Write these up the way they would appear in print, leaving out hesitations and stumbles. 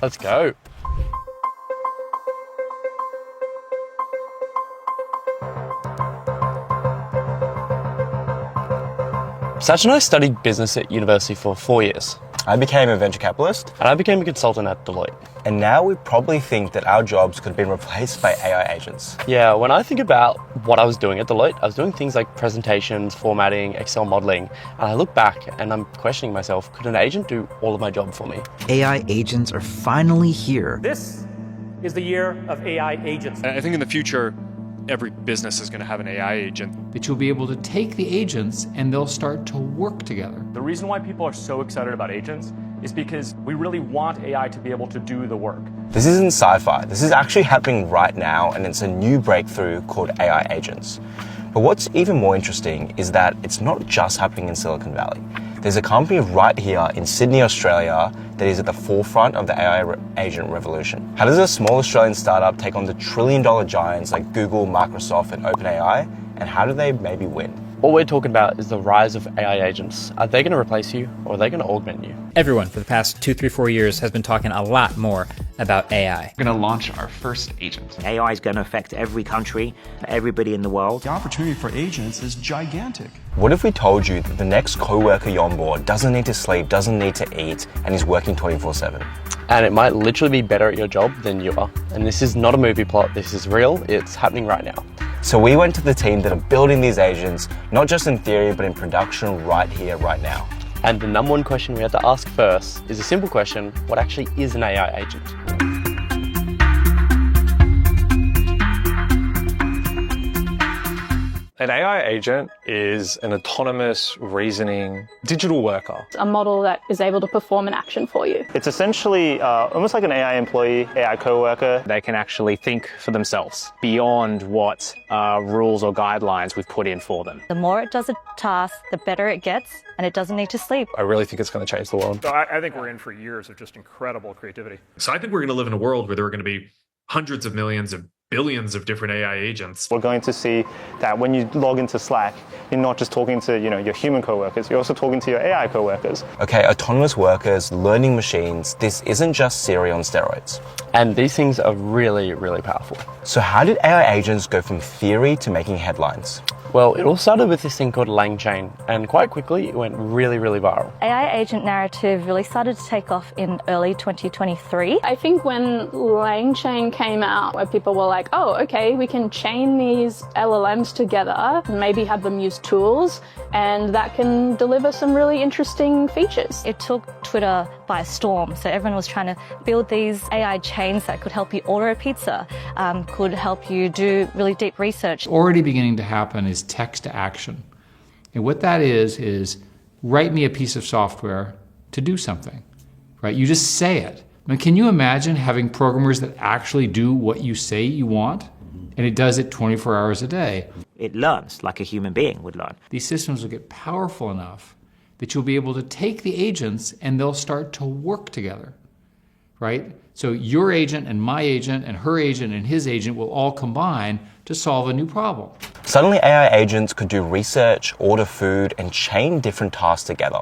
Let's go. Sach and I studied business at university for 4 years. I became a venture capitalist. And I became a consultant at Deloitte. And now we probably think that our jobs could have been replaced by AI agents. Yeah, when I think about what I was doing at Deloitte, I was doing things like presentations, formatting, Excel modeling. And I look back and I'm questioning myself, could an agent do all of my job for me? AI agents are finally here. This is the year of AI agents. I think in the future, every business is going to have an AI agent. That you'll be able to take the agents and they'll start to work together. The reason why people are so excited about agents is because we really want AI to be able to do the work. This isn't sci-fi. This is actually happening right now, and it's a new breakthrough called AI agents. But what's even more interesting is that it's not just happening in Silicon Valley. There's a company right here in Sydney, Australia, that is at the forefront of the AI agent revolution. How does a small Australian startup take on the trillion-dollar giants like Google, Microsoft, and OpenAI? And how do they maybe win? What we're talking about is the rise of AI agents. Are they going to replace you or are they going to augment you? Everyone for the past 2, 3, 4 years has been talking a lot more about AI. We're going to launch our first agent. AI is going to affect every country, everybody in the world. The opportunity for agents is gigantic. What if we told you that the next coworker you're on board doesn't need to sleep, doesn't need to eat, and is working 24/7? And it might literally be better at your job than you are. And this is not a movie plot, this is real, it's happening right now. So we went to the team that are building these agents, not just in theory, but in production right here, right now. And the number one question we had to ask first is a simple question: what actually is an AI agent? An AI agent is an autonomous, reasoning digital worker. A model that is able to perform an action for you. It's essentially almost like an AI employee, AI coworker. They can actually think for themselves beyond what rules or guidelines we've put in for them. The more it does a task, the better it gets, and it doesn't need to sleep. I really think it's going to change the world. So I think we're in for years of just incredible creativity. So I think we're going to live in a world where there are going to be hundreds of millions of billions of different AI agents. We're going to see that when you log into Slack, you're not just talking to your human coworkers, you're also talking to your AI coworkers. Okay, autonomous workers, learning machines, this isn't just Siri on steroids. And these things are really, really powerful. So how did AI agents go from theory to making headlines? Well, it all started with this thing called LangChain, and quite quickly it went really, really viral. AI agent narrative really started to take off in early 2023. I think when LangChain came out, where people were like, oh, okay, we can chain these LLMs together, maybe have them use tools, and that can deliver some really interesting features. It took Twitter by storm. So everyone was trying to build these AI chains that could help you order a pizza, could help you do really deep research. Already beginning to happen is text to action. And what that is write me a piece of software to do something, right? You just say it. I mean, can you imagine having programmers that actually do what you say you want? And it does it 24 hours a day. It learns like a human being would learn. These systems will get powerful enough that you'll be able to take the agents and they'll start to work together, right? So your agent and my agent and her agent and his agent will all combine to solve a new problem. Suddenly AI agents could do research, order food, and chain different tasks together.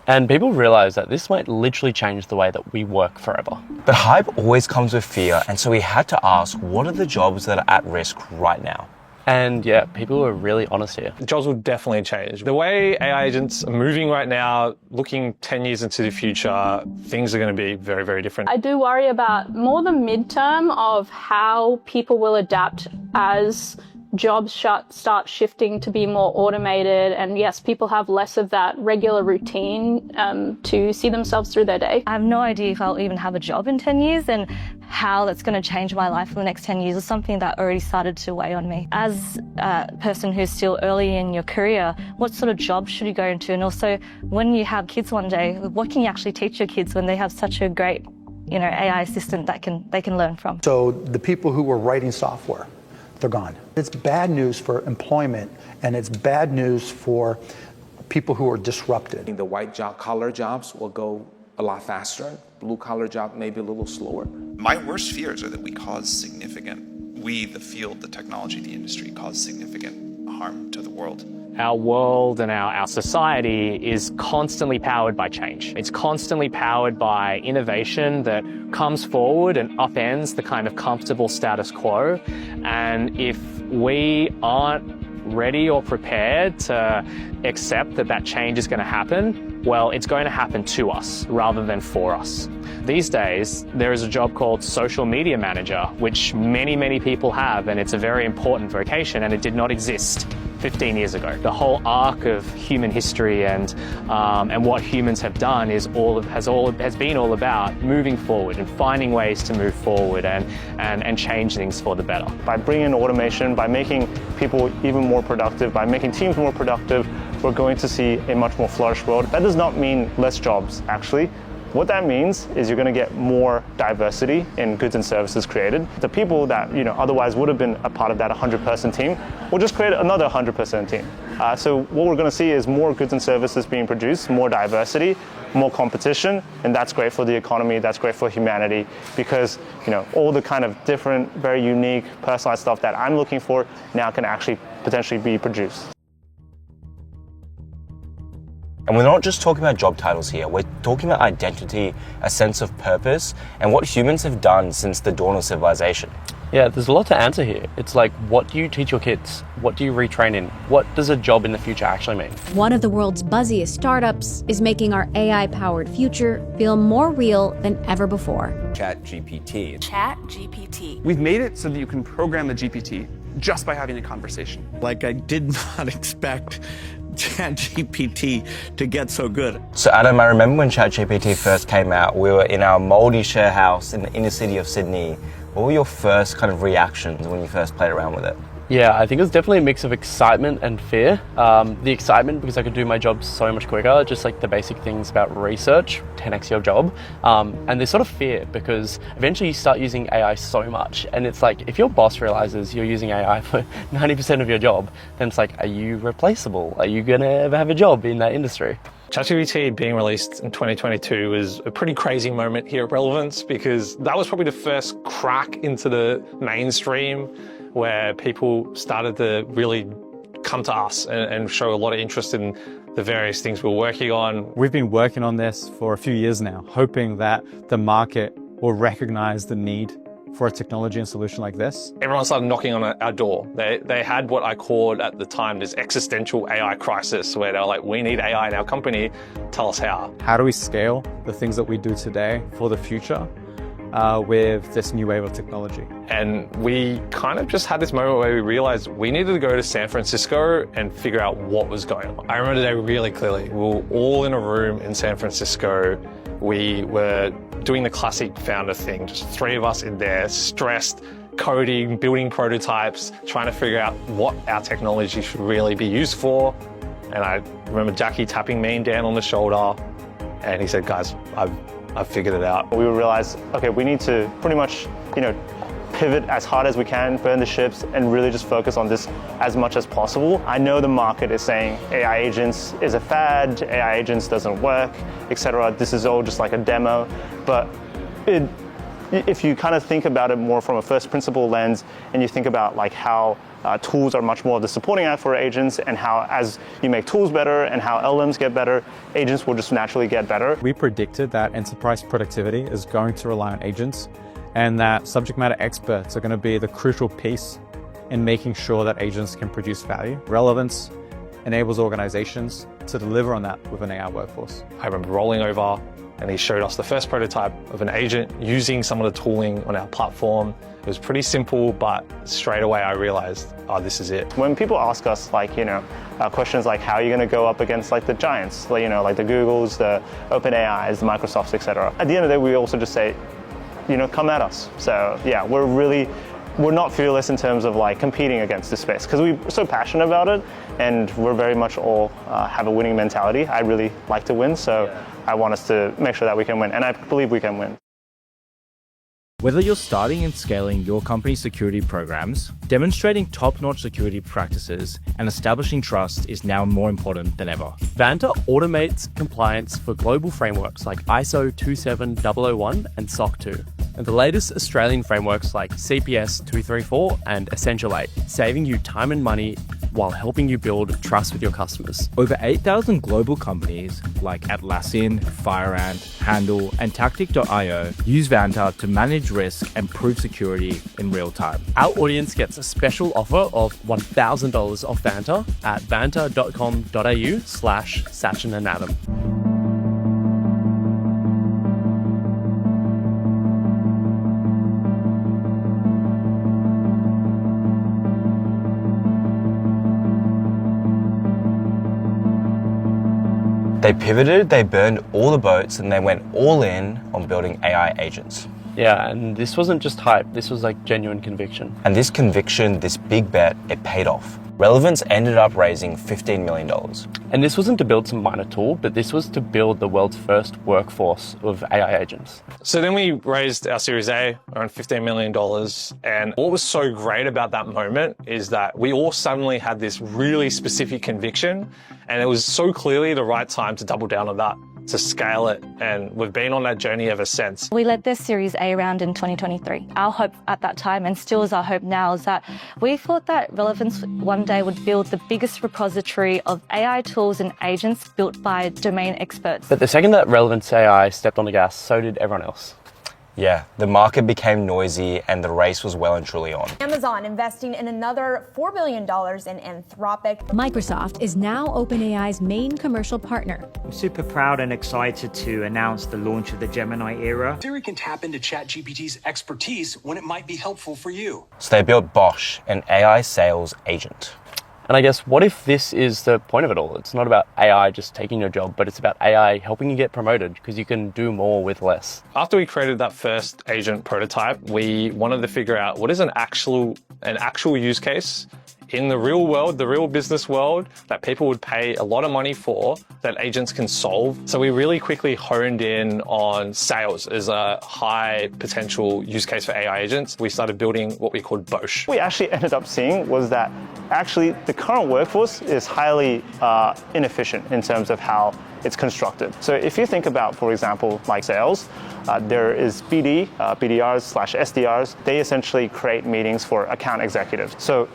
And people realize that this might literally change the way that we work forever. But hype always comes with fear, and so we had to ask, what are the jobs that are at risk right now? And yeah, people are really honest here. Jobs will definitely change. The way AI agents are moving right now, looking 10 years into the future, things are going to be very, very different. I do worry about more the midterm of how people will adapt as jobs start shifting to be more automated, and yes, people have less of that regular routine to see themselves through their day. I have no idea if I'll even have a job in 10 years, and how that's going to change my life in the next 10 years is something that already started to weigh on me. As a person who's still early in your career, what sort of job should you go into? And also, when you have kids one day, what can you actually teach your kids when they have such a great, AI assistant that they can learn from? So the people who were writing software, they're gone. It's bad news for employment, and it's bad news for people who are disrupted. The white-collar jobs will go a lot faster. Blue-collar job maybe a little slower. My worst fears are that we, the field, the technology, the industry, cause significant harm to the world. our world and our society is constantly powered by change. It's constantly powered by innovation that comes forward and upends the kind of comfortable status quo. And if we aren't ready or prepared to accept that that change is going to happen, well, it's going to happen to us rather than for us. These days, there is a job called social media manager, which many people have, and it's a very important vocation, and it did not exist 15 years ago. The whole arc of human history and what humans have done has been all about moving forward and finding ways to move forward and change things for the better. By bringing in automation, by making people even more productive, by making teams more productive, we're going to see a much more flourished world. That does not mean less jobs, actually. What that means is you're going to get more diversity in goods and services created. The people that otherwise would have been a part of that 100-person team will just create another 100-person team. So what we're going to see is more goods and services being produced, more diversity, more competition, and that's great for the economy. That's great for humanity because all the kind of different, very unique, personalized stuff that I'm looking for now can actually potentially be produced. And we're not just talking about job titles here, we're talking about identity, a sense of purpose, and what humans have done since the dawn of civilization. Yeah, there's a lot to answer here. It's like, what do you teach your kids? What do you retrain in? What does a job in the future actually mean? One of the world's buzziest startups is making our AI-powered future feel more real than ever before. ChatGPT. ChatGPT. We've made it so that you can program a GPT just by having a conversation. Like, I did not expect ChatGPT to get so good. So Adam, I remember when ChatGPT first came out, we were in our mouldy share house in the inner city of Sydney. What were your first kind of reactions when you first played around with it? Yeah, I think it was definitely a mix of excitement and fear. The excitement because I could do my job so much quicker, just like the basic things about research, 10x your job. And there's sort of fear because eventually you start using AI so much. And it's like, if your boss realizes you're using AI for 90% of your job, then it's like, are you replaceable? Are you gonna ever have a job in that industry? ChatGPT being released in 2022 was a pretty crazy moment here at Relevance because that was probably the first crack into the mainstream where people started to really come to us and show a lot of interest in the various things we're working on. We've been working on this for a few years now, hoping that the market will recognize the need for a technology and solution like this. Everyone started knocking on our door. They had what I called at the time this existential AI crisis where they were like, we need AI in our company, tell us how. How do we scale the things that we do today for the future with this new wave of technology? And we kind of just had this moment where we realized we needed to go to San Francisco and figure out what was going on. I remember the day really clearly. We were all in a room in San Francisco. We were doing the classic founder thing, just three of us in there, stressed, coding, building prototypes, trying to figure out what our technology should really be used for. And I remember Jacky tapping me and Dan on the shoulder, and he said, guys, I've figured it out. We realized, okay, we need to pretty much, pivot as hard as we can, burn the ships, and really just focus on this as much as possible. I know the market is saying AI agents is a fad, AI agents doesn't work, etc. This is all just like a demo, but if you kind of think about it more from a first principle lens, and you think about like how tools are much more of the supporting act for agents, and how as you make tools better and how LLMs get better, agents will just naturally get better. We predicted that enterprise productivity is going to rely on agents, and that subject matter experts are going to be the crucial piece in making sure that agents can produce value. Relevance enables organizations to deliver on that with an AI workforce. I remember rolling over and he showed us the first prototype of an agent using some of the tooling on our platform. It was pretty simple, but straight away I realized, oh, this is it. When people ask us questions like how are you going to go up against like the giants, like the Googles, the OpenAIs, the Microsofts, etc. At the end of the day, we also just say, come at us. So yeah, we're not fearless in terms of like competing against this space because we're so passionate about it, and we're very much all have a winning mentality. I really like to win, so I want us to make sure that we can win, and I believe we can win. Whether you're starting and scaling your company's security programs, demonstrating top-notch security practices, and establishing trust is now more important than ever. Vanta automates compliance for global frameworks like ISO 27001 and SOC 2, and the latest Australian frameworks like CPS 234 and Essential 8, saving you time and money while helping you build trust with your customers. Over 8,000 global companies like Atlassian, FireAnt, Handle, and Tactic.io use Vanta to manage risk and prove security in real time. Our audience gets a special offer of $1,000 off Vanta at vanta.com.au/Sachin and Adam. They pivoted, they burned all the boats, and they went all in on building AI agents. Yeah, and this wasn't just hype, this was like genuine conviction. And this conviction, this big bet, it paid off. Relevance ended up raising $15 million. And this wasn't to build some minor tool, but this was to build the world's first workforce of AI agents. So then we raised our Series A, around $15 million. And what was so great about that moment is that we all suddenly had this really specific conviction, and it was so clearly the right time to double down on that, to scale it, and we've been on that journey ever since. We led this Series A round in 2023. Our hope at that time, and still is our hope now, is that we thought that Relevance one day would build the biggest repository of AI tools and agents built by domain experts. But the second that Relevance AI stepped on the gas, so did everyone else. Yeah, the market became noisy and the race was well and truly on. Amazon investing in another $4 billion in Anthropic. Microsoft is now OpenAI's main commercial partner. I'm super proud and excited to announce the launch of the Gemini era. Siri can tap into ChatGPT's expertise when it might be helpful for you. So they built Bosch, an AI sales agent. And I guess, what if this is the point of it all? It's not about AI just taking your job, but it's about AI helping you get promoted because you can do more with less. After we created that first agent prototype, we wanted to figure out what is an actual use case in the real world, the real business world, that people would pay a lot of money for, that agents can solve. So we really quickly honed in on sales as a high potential use case for AI agents. We started building what we called Bosch. What we actually ended up seeing was that actually the current workforce is highly inefficient in terms of how it's constructed. So if you think about, for example, like sales, there is BD, BDRs/SDRs. They essentially create meetings for account executives. So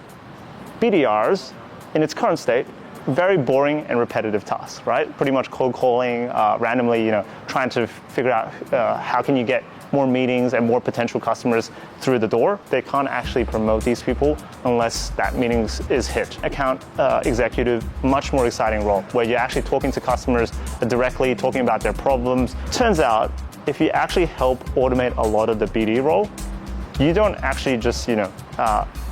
BDRs, in its current state, very boring and repetitive tasks, right? Pretty much cold calling, randomly, trying to figure out how can you get more meetings and more potential customers through the door. They can't actually promote these people unless that meeting is hit. Account executive, much more exciting role, where you're actually talking to customers directly, talking about their problems. Turns out, if you actually help automate a lot of the BD role, you don't actually just,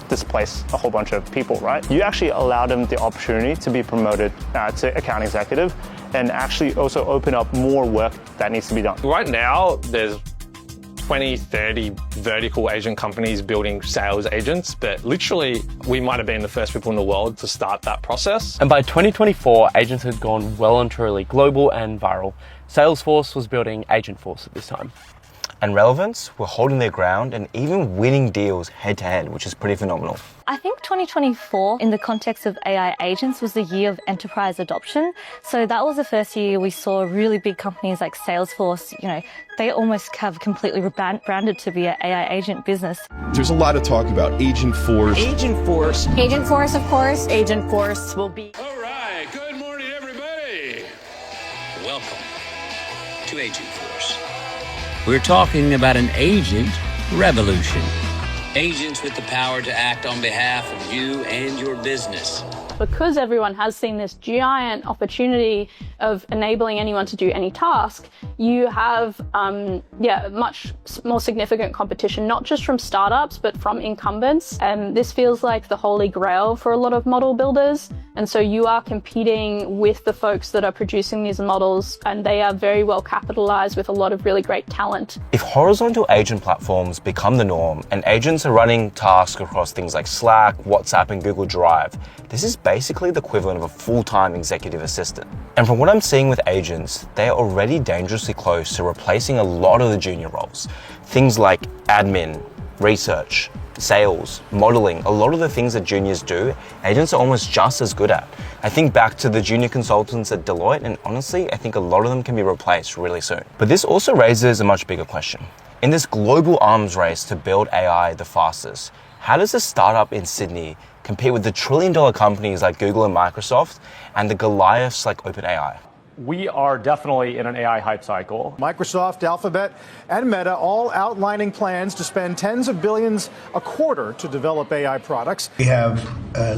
displace a whole bunch of people, right? You actually allow them the opportunity to be promoted to account executive and actually also open up more work that needs to be done. Right now, there's 20, 30 vertical agent companies building sales agents, but literally we might have been the first people in the world to start that process. And by 2024, agents had gone well and truly global and viral. Salesforce was building Agentforce at this time. And Relevance were holding their ground and even winning deals head-to-head, which is pretty phenomenal. I think 2024, in the context of AI agents, was the year of enterprise adoption. So that was the first year we saw really big companies like Salesforce, they almost have completely rebranded to be an AI agent business. There's a lot of talk about Agentforce. Agentforce, of course. Agentforce will be. All right, good morning, everybody. Welcome to Agentforce. We're talking about an agent revolution. Agents with the power to act on behalf of you and your business. Because everyone has seen this giant opportunity of enabling anyone to do any task, you have much more significant competition, not just from startups, but from incumbents. And this feels like the holy grail for a lot of model builders. And so you are competing with the folks that are producing these models, and they are very well capitalized with a lot of really great talent. If horizontal agent platforms become the norm and agents are running tasks across things like Slack, WhatsApp, and Google Drive, this is basically the equivalent of a full-time executive assistant. And from what I'm seeing with agents, they are already dangerously close to replacing a lot of the junior roles. Things like admin, research, sales, modeling, a lot of the things that juniors do, agents are almost just as good at. I think back to the junior consultants at Deloitte, and honestly, I think a lot of them can be replaced really soon. But this also raises a much bigger question. In this global arms race to build AI the fastest, how does a startup in Sydney compete with the trillion-dollar companies like Google and Microsoft and the Goliaths like OpenAI? We are definitely in an AI hype cycle. Microsoft, Alphabet, and Meta all outlining plans to spend tens of billions a quarter to develop AI products. We have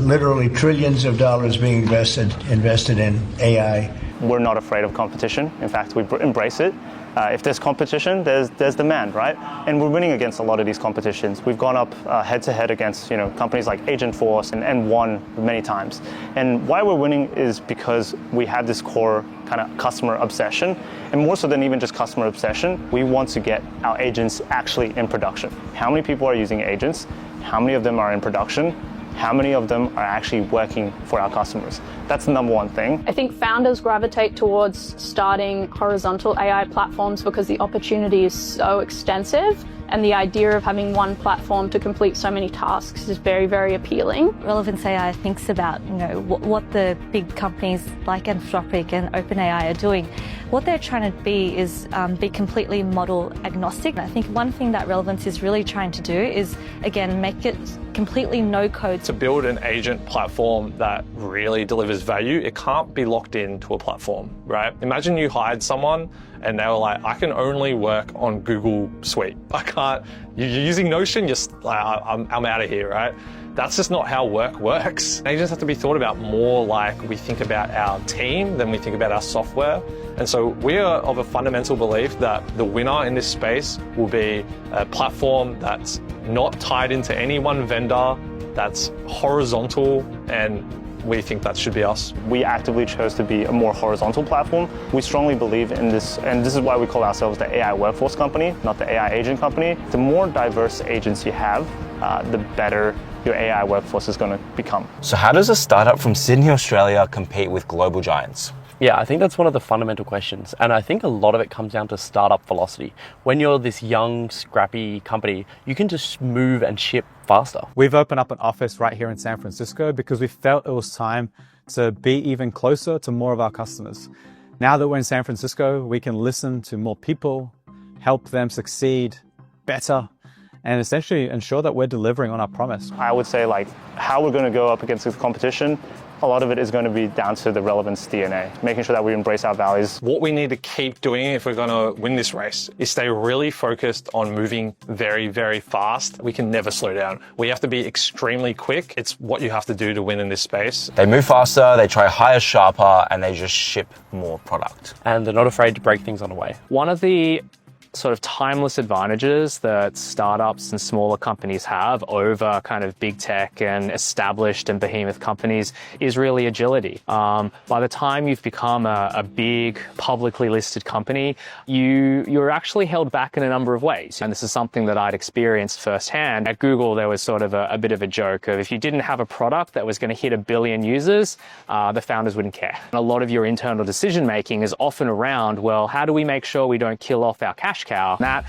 literally trillions of dollars being invested in AI. We're not afraid of competition. In fact, we embrace it. If there's competition, there's demand, right? And we're winning against a lot of these competitions. We've gone up head-to-head against companies like Agentforce and won many times. And why we're winning is because we have this core kind of customer obsession. And more so than even just customer obsession, we want to get our agents actually in production. How many people are using agents? How many of them are in production? How many of them are actually working for our customers? That's the number one thing. I think founders gravitate towards starting horizontal AI platforms because the opportunity is so extensive, and the idea of having one platform to complete so many tasks is very, very appealing. Relevance AI thinks about what the big companies like Anthropic and OpenAI are doing. What they're trying to be is be completely model agnostic. I think one thing that Relevance is really trying to do is, again, make it completely no code. To build an agent platform that really delivers value, it can't be locked into a platform, right? Imagine you hired someone and they were like, I can only work on Google Suite. I can't, you're using Notion, I'm out of here, right? That's just not how work works. Agents have to be thought about more like we think about our team than we think about our software. And so we are of a fundamental belief that the winner in this space will be a platform that's not tied into any one vendor, that's horizontal, and we think that should be us. We actively chose to be a more horizontal platform. We strongly believe in this, and this is why we call ourselves the AI workforce company, not the AI agent company. The more diverse agents you have, the better your AI workforce is going to become. So how does a startup from Sydney, Australia compete with global giants? Yeah, I think that's one of the fundamental questions. And I think a lot of it comes down to startup velocity. When you're this young, scrappy company, you can just move and ship faster. We've opened up an office right here in San Francisco because we felt it was time to be even closer to more of our customers. Now that we're in San Francisco, we can listen to more people, help them succeed better, and essentially ensure that we're delivering on our promise. I would say how we're going to go up against the competition, a lot of it is going to be down to the Relevance DNA, making sure that we embrace our values. What we need to keep doing if we're going to win this race is stay really focused on moving very, very fast. We can never slow down. We have to be extremely quick. It's what you have to do to win in this space. They move faster, they try higher, sharper, and they just ship more product. And they're not afraid to break things on the way. One of the sort of timeless advantages that startups and smaller companies have over kind of big tech and established and behemoth companies is really agility. By the time you've become a big publicly listed company, you're actually held back in a number of ways. And this is something that I'd experienced firsthand. At Google, there was sort of a bit of a joke of if you didn't have a product that was going to hit 1 billion users, the founders wouldn't care. And a lot of your internal decision making is often around, well, how do we make sure we don't kill off our cash cow? That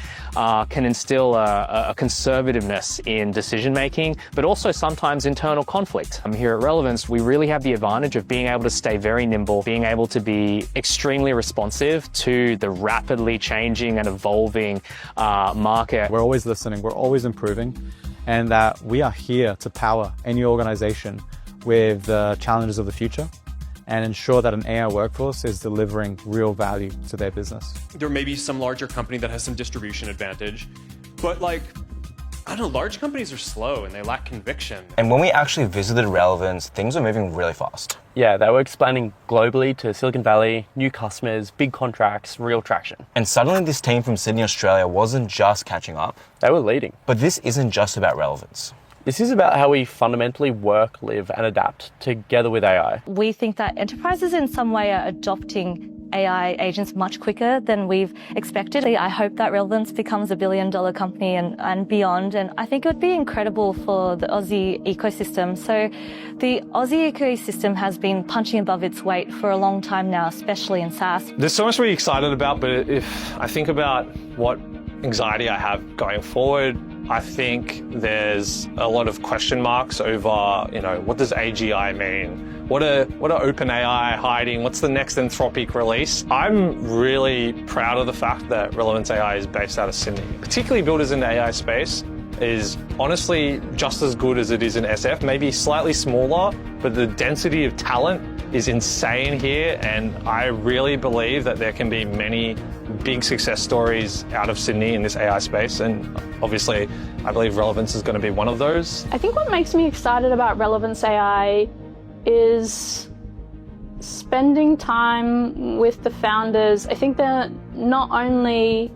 can instill a conservativeness in decision making, but also sometimes internal conflict. Here at Relevance, we really have the advantage of being able to stay very nimble, being able to be extremely responsive to the rapidly changing and evolving market. We're always listening, we're always improving, and that we are here to power any organization with the challenges of the future and ensure that an AI workforce is delivering real value to their business. There may be some larger company that has some distribution advantage, but I don't know, large companies are slow and they lack conviction. And when we actually visited Relevance, things were moving really fast. Yeah, they were expanding globally to Silicon Valley, new customers, big contracts, real traction. And suddenly this team from Sydney, Australia wasn't just catching up. They were leading. But this isn't just about relevance. This is about how we fundamentally work, live, and adapt together with AI. We think that enterprises in some way are adopting AI agents much quicker than we've expected. I hope that Relevance becomes $1 billion company and beyond. And I think it would be incredible for the Aussie ecosystem. So the Aussie ecosystem has been punching above its weight for a long time now, especially in SaaS. There's so much to be excited about, but if I think about what anxiety I have going forward, I think there's a lot of question marks over, what does AGI mean? What are OpenAI hiding? What's the next Anthropic release? I'm really proud of the fact that Relevance AI is based out of Sydney. Particularly builders in the AI space is honestly just as good as it is in SF, maybe slightly smaller, but the density of talent is insane here, and I really believe that there can be many big success stories out of Sydney in this AI space, and obviously I believe Relevance is going to be one of those. I think what makes me excited about Relevance AI is spending time with the founders. I think they're not only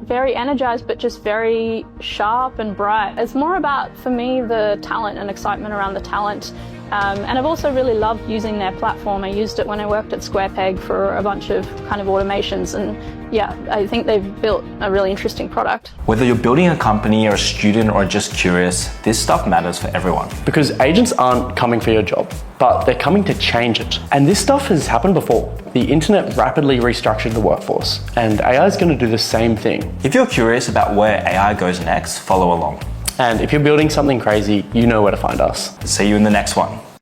very energized, but just very sharp and bright. It's more about, for me, the talent and excitement around the talent. And I've also really loved using their platform. I used it when I worked at SquarePeg for a bunch of kind of automations, and yeah, I think they've built a really interesting product. Whether you're building a company or a student or just curious, this stuff matters for everyone. Because agents aren't coming for your job, but they're coming to change it. And this stuff has happened before. The internet rapidly restructured the workforce, and AI is going to do the same thing. If you're curious about where AI goes next, follow along. And if you're building something crazy, you know where to find us. See you in the next one.